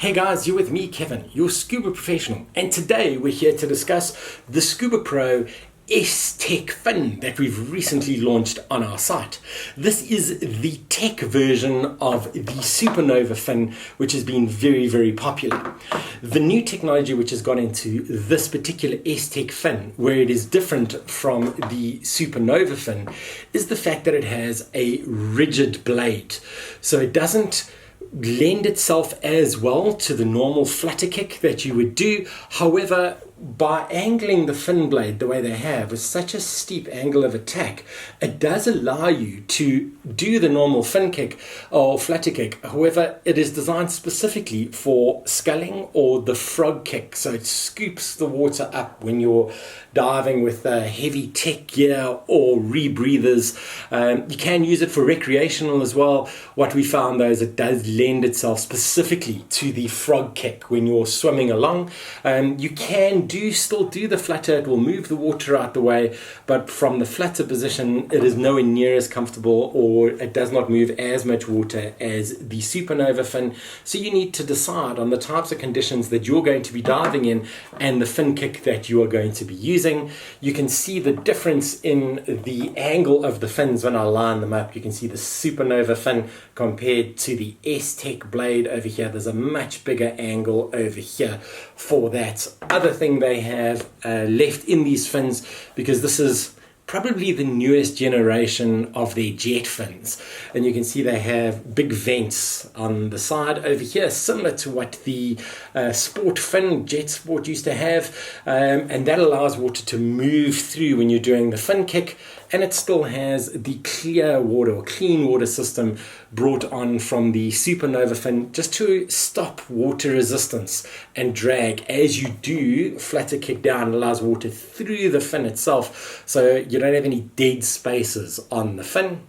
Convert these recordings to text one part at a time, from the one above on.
Hey guys, you're with me, Kevin, your scuba professional, and today we're here to discuss the SCUBAPRO S-Tek fin that we've recently launched on our site. This is the tech version of the Supernova fin, which has been very popular. The new technology which has gone into this particular S-Tek fin, where it is different from the Supernova fin, is the fact that it has a rigid blade. So it doesn't lend itself as well to the normal flutter kick that you would do. However, by angling the fin blade the way they have with such a steep angle of attack, it does allow you to do the normal fin kick or flutter kick. However, it is designed specifically for sculling or the frog kick, so it scoops the water up when you're diving with heavy tech gear or rebreathers. You can use it for recreational as well. What we found though is it does lend itself specifically to the frog kick when you're swimming along. You can still do the flutter. It will move the water out the way, but from the flutter position it is nowhere near as comfortable, or it does not move as much water as the Supernova fin. So you need to decide on the types of conditions that you're going to be diving in and the fin kick that you are going to be using. You can see the difference in the angle of the fins when I line them up. You can see the Supernova fin compared to the S-Tek blade over here. There's a much bigger angle over here for that. Other thing they have left in these fins, because this is probably the newest generation of their jet fins, and you can see they have big vents on the side over here, similar to what the sport fin, jet sport, used to have, and that allows water to move through when you're doing the fin kick. And it still has the clear water or clean water system brought on from the Supernova fin, just to stop water resistance and drag as you do flutter kick down. It allows water through the fin itself, so you don't have any dead spaces on the fin.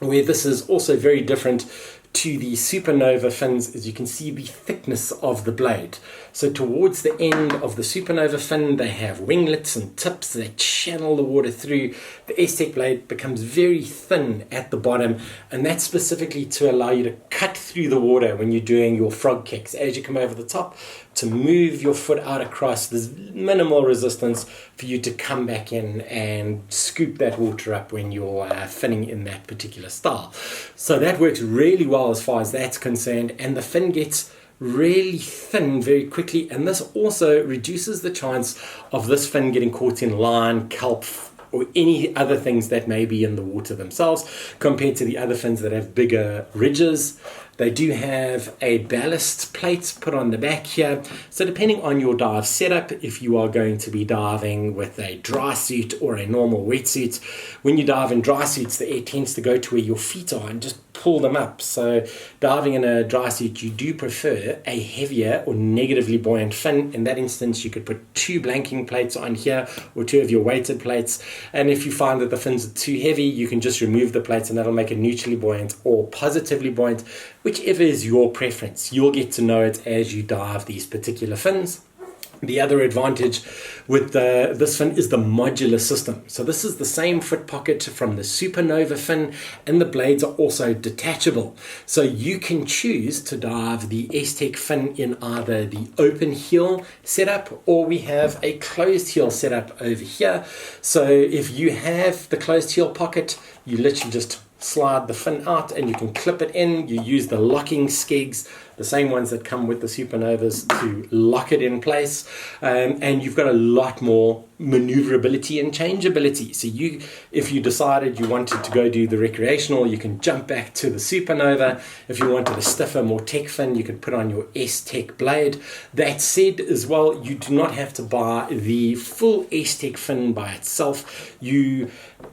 Where this is also very different to the Supernova fins, as you can see the thickness of the blade. So towards the end of the Supernova fin, they have winglets and tips that channel the water through. The S-Tek blade becomes very thin at the bottom, and that's specifically to allow you to cut through the water when you're doing your frog kicks. As you come over the top, to move your foot out across, there's minimal resistance for you to come back in and scoop that water up when you're finning in that particular style. So that works really well as far as that's concerned, and the fin gets really thin very quickly, and this also reduces the chance of this fin getting caught in line, kelp, or any other things that may be in the water themselves, compared to the other fins that have bigger ridges. They do have a ballast plate put on the back here. So depending on your dive setup, if you are going to be diving with a dry suit or a normal wetsuit, when you dive in dry suits, the air tends to go to where your feet are and just pull them up. So diving in a dry suit, you do prefer a heavier or negatively buoyant fin. In that instance, you could put 2 blanking plates on here or 2 of your weighted plates. And if you find that the fins are too heavy, you can just remove the plates and that'll make it neutrally buoyant or positively buoyant, whichever is your preference. You'll get to know it as you dive these particular fins. The other advantage with this fin is the modular system. So this is the same foot pocket from the Supernova fin, and the blades are also detachable. So you can choose to dive the S-Tek fin in either the open heel setup, or we have a closed heel setup over here. So if you have the closed heel pocket, you literally just slide the fin out and you can clip it in. You use the locking skegs, the same ones that come with the Supernovas, to lock it in place, and you've got a lot more maneuverability and changeability. So if you decided you wanted to go do the recreational, you can jump back to the Supernova. If you wanted a stiffer, more tech fin, you could put on your S-Tek blade. That said as well, you do not have to buy the full S-Tek fin by itself.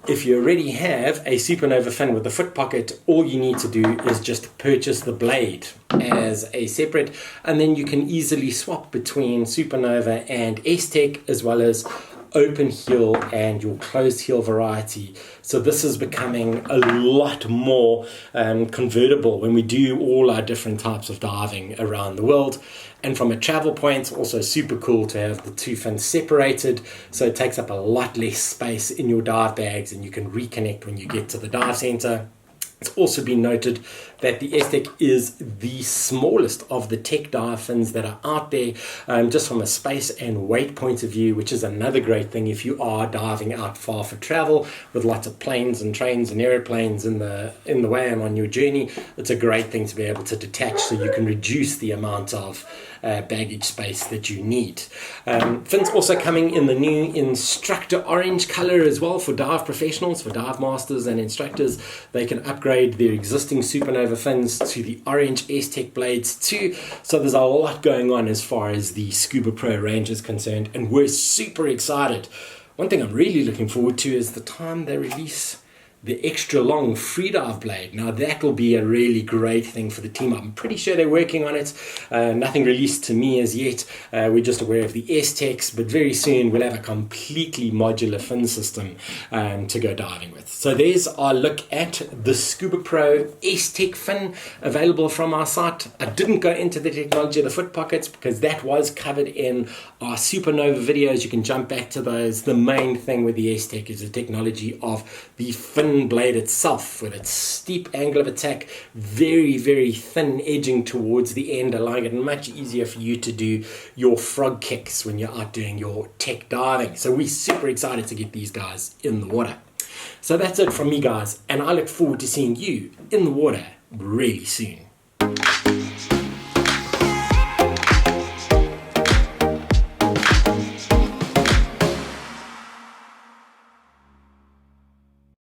If you already have a Supernova fin with a foot pocket, all you need to do is just purchase the blade as a separate, and then you can easily swap between Supernova and S-Tek, as well as open heel and your closed heel variety. So this is becoming a lot more convertible when we do all our different types of diving around the world. And from a travel point, also super cool to have the 2 fins separated, so it takes up a lot less space in your dive bags and you can reconnect when you get to the dive center. It's also been noted that the S-Tek is the smallest of the Tek dive fins that are out there, just from a space and weight point of view, which is another great thing if you are diving out far for travel with lots of planes and trains and aeroplanes in the way and on your journey. It's a great thing to be able to detach so you can reduce the amount of baggage space that you need. Fins also coming in the new instructor orange color as well for dive professionals, for dive masters and instructors. They can upgrade their existing Supernova fins to the orange S-Tek blades too. So there's a lot going on as far as the SCUBAPRO range is concerned, and we're super excited. One thing I'm really looking forward to is the time they release the extra long freedive blade. Now that will be a really great thing for the team. I'm pretty sure they're working on it. Nothing released to me as yet. We're just aware of the S-Teks, but very soon we'll have a completely modular fin system to go diving with. So there's our look at the SCUBAPRO S-Tek fin available from our site. I didn't go into the technology of the foot pockets because that was covered in our Supernova videos. You can jump back to those. The main thing with the S-Tek is the technology of the fin blade itself, with its steep angle of attack, very, very thin edging towards the end, allowing it much easier for you to do your frog kicks when you're out doing your Tek diving. So we're super excited to get these guys in the water. So that's it from me, guys, and I look forward to seeing you in the water really soon.